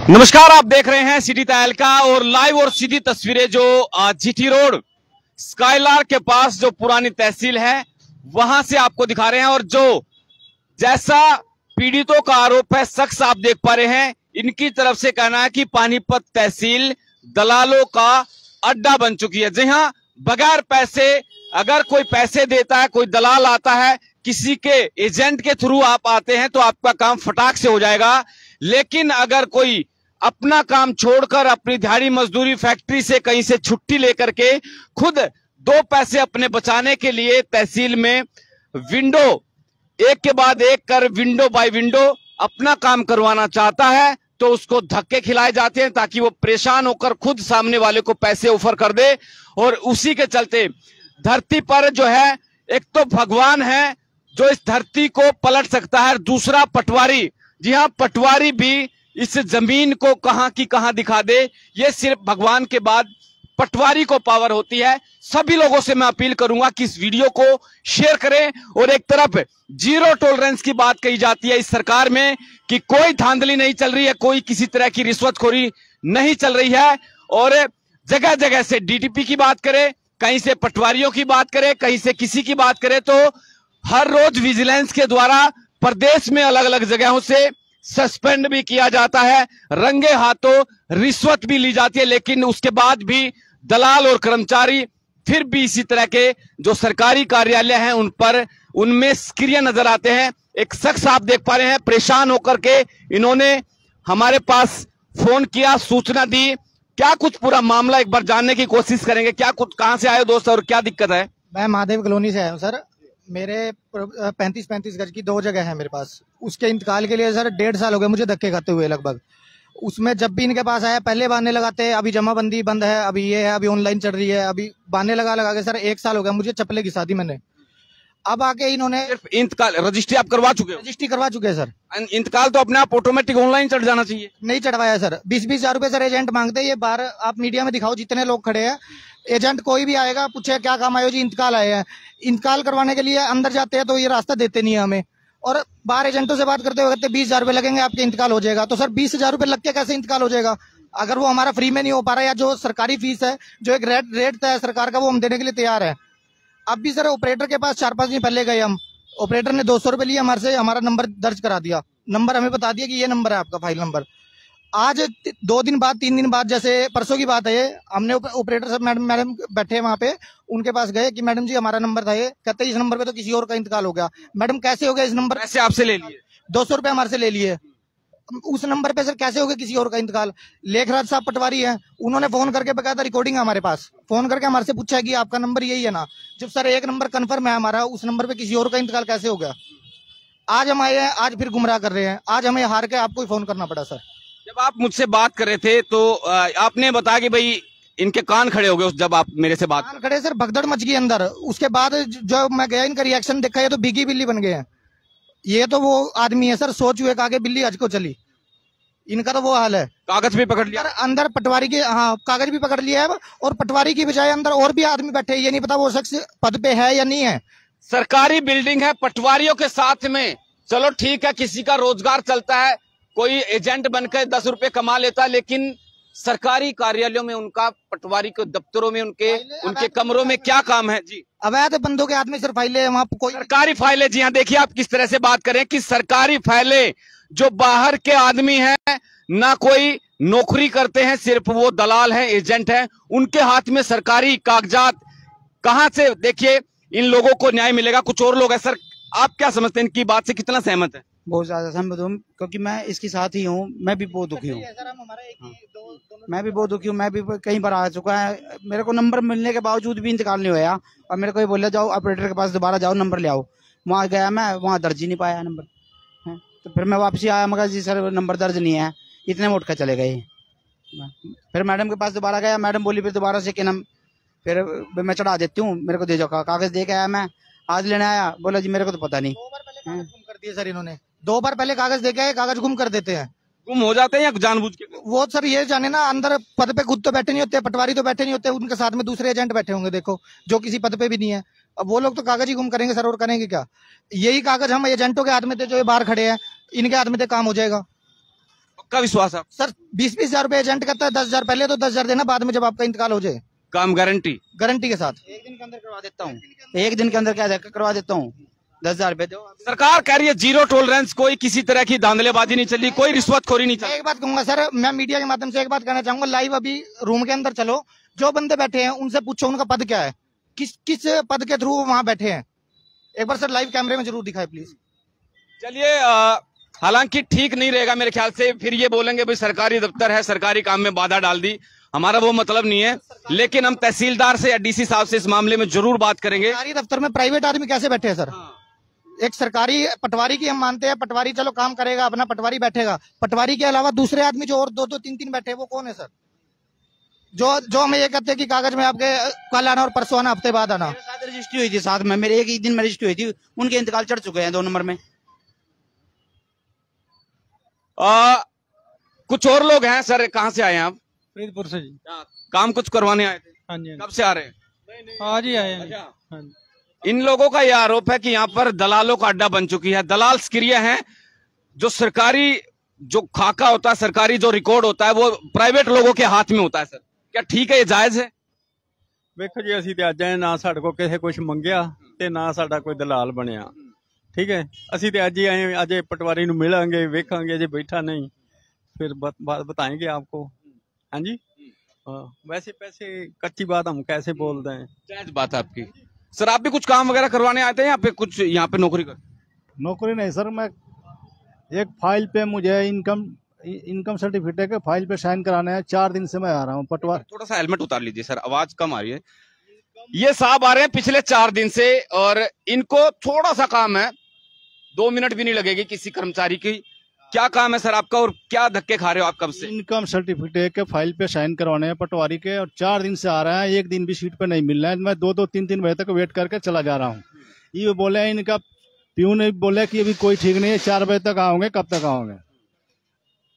नमस्कार, आप देख रहे हैं सिटी तहलका और लाइव और सीधी तस्वीरें जो जीटी रोड स्काईलार्क के पास जो पुरानी तहसील है वहां से आपको दिखा रहे हैं। और जो जैसा पीड़ितों का आरोप है, शख्स आप देख पा रहे हैं, इनकी तरफ से कहना है कि पानीपत तहसील दलालों का अड्डा बन चुकी है। जी हाँ, बगैर पैसे, अगर कोई पैसे देता है, कोई दलाल आता है, किसी के एजेंट के थ्रू आप आते हैं तो आपका काम फटाक से हो जाएगा। लेकिन अगर कोई अपना काम छोड़कर अपनी दिहाड़ी मजदूरी फैक्ट्री से कहीं से छुट्टी लेकर के खुद दो पैसे अपने बचाने के लिए तहसील में विंडो एक के बाद एक कर विंडो बाय विंडो अपना काम करवाना चाहता है तो उसको धक्के खिलाए जाते हैं ताकि वो परेशान होकर खुद सामने वाले को पैसे ऑफर कर दे। और उसी के चलते धरती पर जो है, एक तो भगवान है जो इस धरती को पलट सकता है, दूसरा पटवारी। जी हाँ, पटवारी भी इस जमीन को कहां की कहां दिखा दे, ये सिर्फ भगवान के बाद पटवारी को पावर होती है। सभी लोगों से मैं अपील करूंगा कि इस वीडियो को शेयर करें। और एक तरफ जीरो टॉलरेंस की बात कही जाती है इस सरकार में कि कोई धांधली नहीं चल रही है, कोई किसी तरह की रिश्वतखोरी नहीं चल रही है। और जगह जगह से डीटीपी की बात करें, कहीं से पटवारियों की बात करें, कहीं से किसी की बात करें, तो हर रोज विजिलेंस के द्वारा प्रदेश में अलग अलग जगहों से सस्पेंड भी किया जाता है, रंगे हाथों रिश्वत भी ली जाती है। लेकिन उसके बाद भी दलाल और कर्मचारी फिर भी इसी तरह के जो सरकारी कार्यालय हैं उन पर उनमें सक्रिय नजर आते हैं। एक शख्स आप देख पा रहे हैं, परेशान होकर के इन्होंने हमारे पास फोन किया, सूचना दी। क्या कुछ पूरा मामला एक बार जानने की कोशिश करेंगे। क्या कुछ, कहाँ से आए हो दोस्त और क्या दिक्कत है? मैं महादेव कॉलोनी से आया हूँ सर। मेरे 35 गज की 2 जगह है मेरे पास। उसके इंतकाल के लिए सर 1.5 साल हो गए मुझे धक्के खाते हुए लगभग। उसमें जब भी इनके पास आया पहले बहाने लगाते हैं, अभी जमाबंदी बंद है, अभी ये है, अभी ऑनलाइन चल रही है, अभी बहाने लगा लगा के सर 1 साल हो गया मुझे चप्पलें घिसा दी मैंने। अब आके इन्होंने सिर्फ इंतकाल रजिस्ट्री आप करवा चुके हो? रजिस्ट्री करवा चुके हैं सर। इंतकाल तो अपने आप ऑटोमेटिक ऑनलाइन चढ़ जाना चाहिए। नहीं चढ़वाया सर। 20-20 हजार रुपए सर एजेंट मांगते हैं। ये बाहर आप मीडिया में दिखाओ, जितने लोग खड़े हैं, एजेंट कोई भी आएगा पूछे क्या काम आए हो जी, इंतकाल आए हैं। इंतकाल करवाने के लिए अंदर जाते हैं तो ये रास्ता देते नहीं है हमें। और बाहर एजेंटों से बात करते हुए कहते 20 हजार रुपए लगेंगे आपके इंतकाल हो जाएगा। तो सर 20 हजार रुपए लग के कैसे इंतकाल हो जाएगा अगर वो हमारा फ्री में नहीं हो पा रहा है? या जो सरकारी फीस है, जो एक रेट तय है सरकार का, वो हम देने के लिए तैयार है। अब भी सर ऑपरेटर के पास 4-5 दिन पहले गए हम, ऑपरेटर ने 200 रुपए लिए हमारे से, हमारा नंबर दर्ज करा दिया, नंबर हमें बता दिया कि ये नंबर है आपका फाइल नंबर। आज 2 दिन बाद 3 दिन बाद, जैसे परसों की बात है ये, हमने ऑपरेटर साहब मैडम बैठे वहां पे, उनके पास गए कि मैडम जी हमारा नंबर था ये। कहते इस नंबर पे तो किसी और का इंतकाल हो गया। मैडम कैसे हो गया इस नंबर? पैसे आपसे ले लिए? 200 रुपए हमारे से ले लिए। उस नंबर पे सर कैसे हो गया किसी और का इंतकाल? लेखराज साहब पटवारी हैं, उन्होंने फोन करके बकायदा रिकॉर्डिंग है हमारे पास, फोन करके हमारे से पूछा है कि आपका नंबर यही है ना? जब सर एक नंबर कन्फर्म है हमारा, उस नंबर पे किसी और का इंतकाल कैसे हो गया? आज हम आए हैं, आज फिर गुमराह कर रहे हैं। आज हमें हार के आपको ही फोन करना पड़ा सर। जब आप मुझसे बात कर रहे थे तो आपने बताया कि भाई इनके कान खड़े हो गए जब आप मेरे से बात कान खड़े सर, भगदड़ मच गई अंदर। उसके बाद जो मैं गया, इनका रिएक्शन देखा, ये तो भीगी बिल्ली बन गए हैं। ये तो वो आदमी है सर, सोच हुए आगे बिल्ली आज को चली, इनका तो वो हाल है। कागज भी पकड़ लिया अंदर पटवारी के, हाँ कागज भी पकड़ लिया है। और पटवारी की बजाय अंदर और भी आदमी बैठे हैं, ये नहीं पता वो शख्स पद पे है या नहीं है। सरकारी बिल्डिंग है, पटवारियों के साथ में, चलो ठीक है, किसी का रोजगार चलता है, कोई एजेंट बनकर 10 रुपए कमा लेता है, लेकिन सरकारी कार्यालयों में उनका, पटवारी के दफ्तरों में उनके कमरों में क्या काम है जी? अवैध बंदों के हाथ में सर फाइलें, वहाँ कोई सरकारी फाइलें। जी हाँ, देखिए आप किस तरह से बात करें कि सरकारी फाइलें, जो बाहर के आदमी हैं, ना कोई नौकरी करते हैं, सिर्फ वो दलाल हैं, एजेंट हैं, उनके हाथ में सरकारी कागजात कहां से? देखिए इन लोगों को न्याय मिलेगा। कुछ और लोग हैं सर, आप क्या समझते हैं, इनकी बात से कितना सहमत है? बहुत ज्यादा सहमत हूँ, क्योंकि मैं इसके साथ ही हूँ। मैं भी बहुत दुखी हूँ, मैं भी बहुत दुखी हूँ। मैं भी कई बार आ चुका है, मेरे को नंबर मिलने के बावजूद भी इंतकाल नहीं हुआ। और मेरे को ये बोला जाओ ऑपरेटर के पास दोबारा जाओ, नंबर ले आओ। वहाँ गया मैं, वहाँ दर्ज ही नहीं पाया नंबर है। तो फिर मैं वापसी आया, मगर जी सर नंबर दर्ज नहीं है, इतने में उठ कर चले गए। फिर मैडम के पास दोबारा गया, मैडम बोली फिर दोबारा से कि नाम फिर मैं चढ़ा देती हूँ, मेरे को दे जाओ कागज। दे के आया मैं, आज लेने आया, बोला जी मेरे को तो पता नहीं। 2 बार पहले कागज गुम कर दिए सर इन्होंने। 2 बार पहले कागज दे के आए, कागज गुम कर देते हैं। गुम हो जाते हैं या जानबूझ के? वो सर ये जाने ना, अंदर पद पे खुद तो बैठे नहीं होते, पटवारी तो बैठे नहीं होते, उनके साथ में दूसरे एजेंट बैठे होंगे देखो, जो किसी पद पे भी नहीं है। अब वो लोग तो कागज ही गुम करेंगे सर, और करेंगे क्या? यही कागज हम एजेंटों के हाथ में थे, जो ये बाहर खड़े हैं, इनके हाथ में थे, काम हो जाएगा। पक्का विश्वास है सर 20-20 हजार रुपए एजेंट करता है, 10,000 पहले तो 10,000 देना, बाद में जब आपका इंतकाल हो जाए काम गारंटी गारंटी के साथ। एक दिन के अंदर करवा देता हूँ, एक दिन के अंदर क्या करवा देता हूँ, 10,000 रुपए दो। सरकार कह रही है जीरो टॉलरेंस, कोई किसी तरह की धांधलेबाजी नहीं चली, कोई रिश्वतखोरी नहीं चली। एक बात कहूंगा सर, मैं मीडिया के माध्यम से एक बात कहना चाहूंगा, लाइव अभी रूम के अंदर चलो, जो बंदे बैठे हैं उनसे पूछो उनका पद क्या है, किस पद के थ्रू वहां बैठे हैं, एक बार सर लाइव कैमरे में जरूर दिखाए प्लीज। चलिए, हालांकि ठीक नहीं रहेगा मेरे ख्याल से, फिर ये बोलेंगे भाई सरकारी दफ्तर है, सरकारी काम में बाधा डाल दी, हमारा वो मतलब नहीं है। लेकिन हम तहसीलदार से या डीसी साहब से इस मामले में जरूर बात करेंगे। सरकारी दफ्तर में प्राइवेट आदमी कैसे बैठे हैं सर? एक सरकारी पटवारी की हम मानते हैं, पटवारी चलो काम करेगा अपना, पटवारी बैठेगा, पटवारी के अलावा दूसरे आदमी जो और 2-2 3-3 बैठे हैं वो कौन है सर? जो हमें ये कहते हैं कि कागज में आपके कल आना और परसों आना, हफ्ते बाद आना। मेरे साथ रजिस्ट्री हुई थी, साथ में मेरे एक ही दिन में रजिस्ट्री हुई थी, उनके इंतकाल चढ़ चुके हैं 2 नंबर में। कुछ और लोग हैं सर, कहाँ से आए हैं आप? फरीदपुर से जी। काम कुछ करवाने आए थे? हाँ जी। कब से आ रहे हैं? आज ही आए हैं। अच्छा। हाँ जी। इन लोगों का यह आरोप है कि यहाँ पर दलालों का अड्डा बन चुकी है। दलाल सक्रिय हैं, जो सरकारी जो खाका होता है, सरकारी जो रिकॉर्ड होता है वो प्राइवेट लोगों के हाथ में होता है। सर क्या ठीक है, ये जायज है? ਵੇਖੋ ਜੀ, ਅਸੀਂ ਤੇ ਅੱਜ ਆਏ ਨਾ, ਸਾਡੇ ਕੋਲ ਕਿਸੇ ਕੁਝ ਮੰਗਿਆ ਤੇ ਨਾ ਸਾਡਾ ਕੋਈ ਦਲਾਲ ਬਣਿਆ। ਠੀਕ ਹੈ, ਅਸੀਂ ਤੇ ਅੱਜ ਹੀ ਆਏ, ਅੱਜ ਪਟਵਾਰੀ ਨੂੰ ਮਿਲਾਂਗੇ, ਵੇਖਾਂਗੇ, ਜੇ ਬੈਠਾ नहीं फिर बताएंगे आपको। हाँ जी। वैसे पैसे कच्ची बात हम कैसे बोल रहे हैं, जायज बात है आपकी। सर आप भी कुछ काम वगैरह करवाने आए थे या पे कुछ यहाँ पे नौकरी कर? नौकरी नहीं सर, मैं एक फाइल पे मुझे इनकम सर्टिफिकेट के फाइल पे साइन कराना है, 4 दिन से मैं आ रहा हूँ पटवार। थोड़ा सा हेलमेट उतार लीजिए सर, आवाज कम आ रही है। ये साहब आ रहे हैं पिछले 4 दिन से और इनको थोड़ा सा काम है, 2 मिनट भी नहीं लगेगी किसी कर्मचारी की। क्या काम है सर आपका और क्या धक्के खा रहे हो आप कब से? इनकम सर्टिफिकेट के फाइल पे साइन करवाने हैं पटवारी के, और 4 दिन से आ रहा है, एक दिन भी सीट पे नहीं मिल रहा है। मैं 2-2 3-3 बजे तक वेट करके चला जा रहा हूँ। ये बोले, इनका प्यून बोले कि अभी कोई ठीक नहीं है, 4 बजे तक आओगे, कब तक आओगे?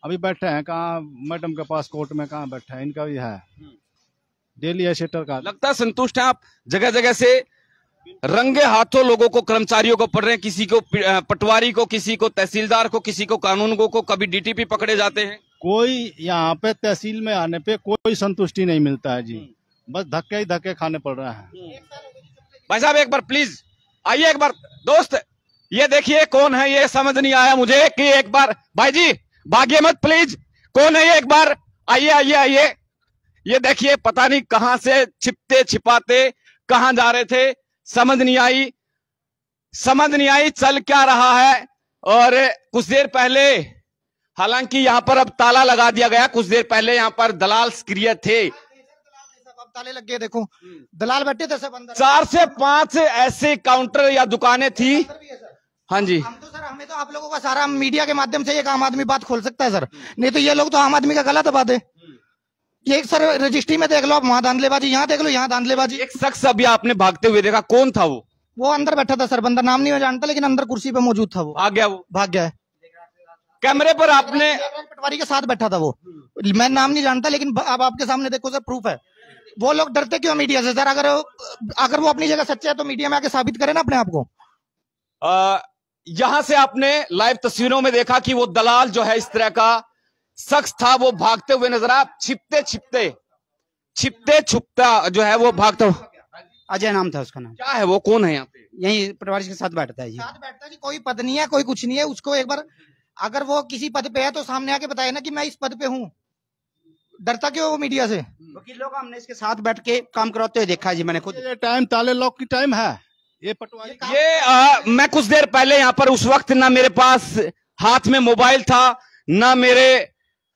अभी बैठे हैं कहाँ, मैडम के पास कोर्ट में कहाँ बैठे हैं, इनका भी है डेली एसेटर का। लगता है संतुष्ट है आप? जगह जगह से रंगे हाथों लोगों को, कर्मचारियों को पढ़ रहे हैं, किसी को पटवारी को, किसी को तहसीलदार को, किसी को कानून को, कभी डीटीपी पकड़े जाते हैं। कोई यहाँ पे तहसील में आने पे कोई संतुष्टि नहीं मिलता है जी, बस धक्के ही धक्के खाने पड़ रहे हैं। भाई साहब एक बार प्लीज आइए, एक बार दोस्त ये देखिए कौन है, ये समझ नहीं आया मुझे कि एक बार भाई जी भागिए मत प्लीज, कौन है ये, एक बार आइए आइए आइए। ये देखिए पता नहीं कहां से छिपते छिपाते कहां जा रहे थे, समझ नहीं आई चल क्या रहा है। और कुछ देर पहले, हालांकि यहां पर अब ताला लगा दिया गया, कुछ देर पहले यहां पर दलाल सक्रिय थे, ताले लग गए, देखो दलाल बैठे थे सब अंदर। 4 से 5 ऐसे काउंटर या दुकानें थी। हाँ जी। हम तो सर, हमें तो आप लोगों का सारा मीडिया के माध्यम से एक आम आदमी बात खोल सकता है सर, नहीं तो ये लोग तो आम आदमी का गला दबा दे। ये सर रजिस्ट्री में देख लो आप, वहां धांधलेबाजी, यहाँ देख लो यहाँ धांधलेबाजी। एक शख्स अभी आपने भागते हुए देखा, कौन था वो अंदर बैठा था सर, बंदा नाम नहीं मैं जानता, लेकिन अंदर कुर्सी पे मौजूद था। वो भाग गया, वो भाग गया है। कैमरे पर आपने पटवारी के साथ बैठा था वो, मैं नाम नहीं जानता, लेकिन अब आपके सामने देखो सर, प्रूफ है। वो लोग डरते क्यों मीडिया से सर? अगर वो अपनी जगह सच्चे है तो मीडिया में आके साबित करे ना अपने आप को। यहां से आपने लाइव तस्वीरों में देखा कि वो दलाल जो है इस तरह का शख्स था, वो भागते हुए नजर आया, छिपते छुपता जो है वो भागता। अजय नाम था उसका नाम। क्या है वो, कौन है यहाँ पे? यही पटवारी के साथ बैठता है जी। साथ बैठता है जी, कोई पद नहीं है, कोई कुछ नहीं है। उसको एक बार अगर वो किसी पद पे है तो सामने आके बताए ना कि मैं इस पद पे हूँ। डरता क्यों वो मीडिया से? वकील लोग हमने इसके साथ बैठ के काम कराते हुए देखा है जी, मैंने खुद। ये टाइम ताले लॉक की टाइम है, ये पटवारी मैं कुछ देर पहले यहाँ पर, उस वक्त ना मेरे पास हाथ में मोबाइल था, ना मेरे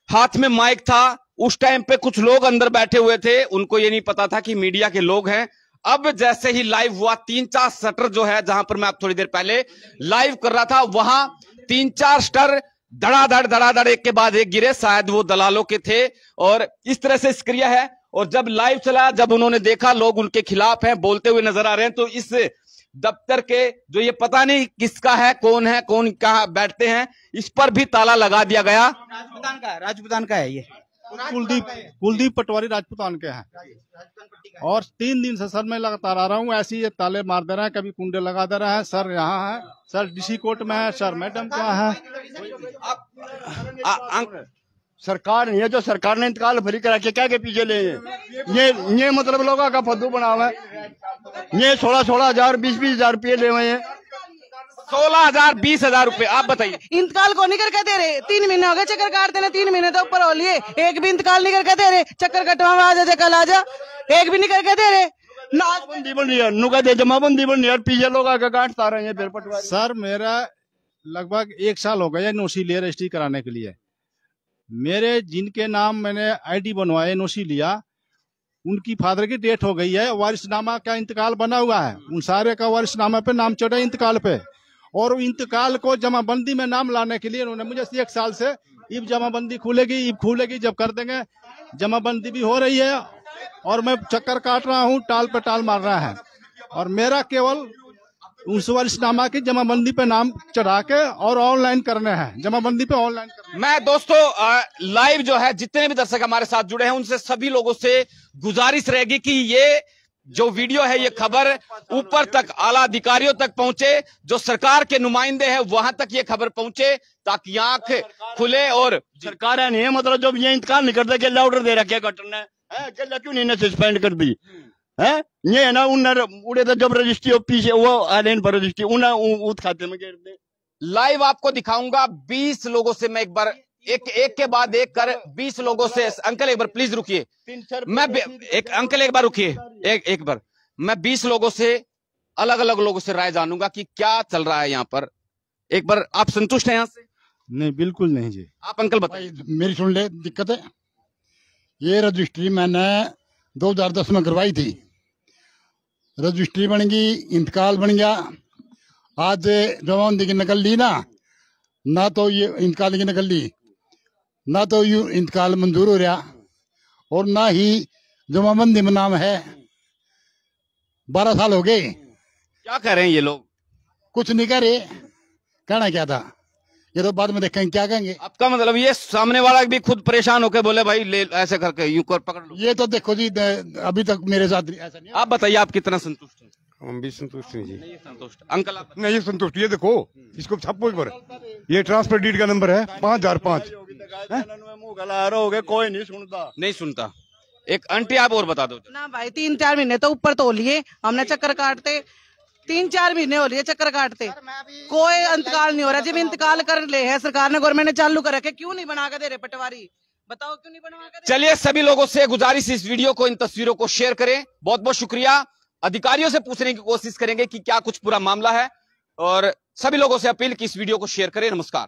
हाथ में माइक था। उस टाइम पे कुछ लोग अंदर बैठे हुए थे, उनको ये नहीं पता था कि मीडिया के लोग हैं। अब जैसे ही लाइव हुआ, 3-4 शटर जो है, जहां पर मैं आप थोड़ी देर पहले लाइव कर रहा था, वहां 3-4 शटर धड़ाधड़ एक के बाद एक गिरे, शायद वो दलालों के थे। और इस तरह से सक्रिय है। और जब लाइव चला, जब उन्होंने देखा लोग उनके खिलाफ हैं, बोलते हुए नजर आ रहे हैं, तो इस दफ्तर के जो ये पता नहीं किसका है, कौन कहाँ बैठते हैं, इस पर भी ताला लगा दिया गया। राजपुतान का है ये। कुलदीप पटवारी राजपुतान के हैं। और 3 दिन से सर मैं लगातार आ रहा हूँ, ऐसे ये ताले मार दे रहे हैं, कभी कुंडे लगा दे रहे हैं। सर यहाँ है, सर डीसी कोर्ट में है, सर मैडम क्या है। सरकार नहीं है, जो सरकार ने इंतकाल फ्री करा के क्या के पीछे ले ये मतलब लोगों का फद्दू बना हुआ है। ये 16,000 20,000 रुपये ले हुए हैं। 16,000 20,000 रुपए। आप बताइए, इंतकाल को नहीं करके दे रहे। 3 महीने हो गए चक्कर काटते ने, 3 महीने तो ऊपर हो लिए, एक भी इंतकाल नहीं करके दे रहे। चक्कर कटवा में आजा कल आजा, एक भी नहीं करके दे रहे। जमाबंदी बन रही है, नुका दे जमाबंदी बन रही है, पीछे लोग आके काटता रहे हैं फिर पटवारी। सर मेरा लगभग 1 साल हो गया एनओसी लिया रजिस्ट्री कराने के लिए। मेरे जिनके नाम मैंने आईडी बनवाए एनओसी लिया, उनकी फादर की डेथ हो गई है, वारिसनामा का इंतकाल बना हुआ है, उन सारे का वारिसनामा पे नाम चढ़ा इंतकाल पे। और इंतकाल को जमाबंदी में नाम लाने के लिए उन्होंने मुझे 1 साल से ईब जमाबंदी खुलेगी जब कर देंगे। जमाबंदी भी हो रही है और मैं चक्कर काट रहा हूँ, टाल पे टाल मार रहा है। और मेरा केवल उस वारिसनामा की जमाबंदी पे नाम चढ़ा के और ऑनलाइन करने हैं, जमाबंदी पे ऑनलाइन करने। मैं दोस्तों लाइव जो है जितने भी दर्शक हमारे साथ जुड़े हैं उनसे सभी लोगों से गुजारिश रहेगी कि ये जो वीडियो है, ये खबर ऊपर तक आला अधिकारियों तक पहुंचे, जो सरकार के नुमाइंदे हैं वहां तक ये खबर पहुंचे, ताकि आंख खुले। और सरकार नहीं है मतलब जब ये इंतकाल नहीं करते के ऑर्डर दे रखे गठन ने क्यों नहीं सस्पेंड कर दी है। ये है ना उड़े तो जब रजिस्ट्री ऑफिस है वो आलेन पर रजिस्ट्री उन खाते में गिर दे। लाइव आपको दिखाऊंगा 20 लोगों से। मैं एक बार एक के बाद एक कर 20 लोगों से। अंकल एक बार प्लीज रुकिए, मैं अंकल एक बार रुकिए, एक बार मैं 20 लोगों से, अलग अलग लोगों से राय जानूंगा कि क्या चल रहा है यहाँ पर। एक बार आप संतुष्ट हैं यहाँ से? नहीं बिल्कुल नहीं जी। आप अंकल बताइए। मेरी सुन ले, दिक्कत है ये रजिस्ट्री मैंने 2010 में करवाई थी, रजिस्ट्री बन गई, इंतकाल बन गया। आज जमाबंदी की नकल ली ना तो ये इंतकाल की नकल ली, ना तो ये इंतकाल मंजूर हो रहा और ना ही जमाबंदी में नाम है। 12 साल हो गए। क्या कह रहे हैं ये लोग? कुछ नहीं कह रहे, कहना क्या था ये तो बाद में देखेंगे क्या कहेंगे। आपका मतलब ये सामने वाला भी खुद परेशान होकर बोले भाई ले ऐसे करके यूं कर पकड़ लो। ये तो देखो जी, अभी तक मेरे साथ ऐसा नहीं। आप बताइए, आप कितना संतुष्ट हैं? हम भी संतुष्ट हैं जी। नहीं संतुष्ट। अंकल आप नहीं संतुष्ट। ये देखो इसको छप्पो पर, ये ट्रांसफर डीड का नंबर है 5005। कोई नहीं सुनता, नहीं सुनता। एक आंटी आप और बता दो ना भाई, 3-4 महीने तो ऊपर तो लिए हमने चक्कर काटते, 3-4 महीने हो लिए चक्कर काटते, कोई इंतकाल नहीं हो रहा। जब इंतकाल कर ले है सरकार ने, गवर्नमेंट ने चालू कर रखे, क्यों नहीं बना के दे रहे पटवारी? बताओ क्यों नहीं बनवा के? चलिए सभी लोगों से गुजारिश, इस वीडियो को, इन तस्वीरों को शेयर करें। बहुत बहुत शुक्रिया। अधिकारियों से पूछने की कोशिश करेंगे कि क्या कुछ पूरा मामला है, और सभी लोगों से अपील कि इस वीडियो को शेयर करें। नमस्कार।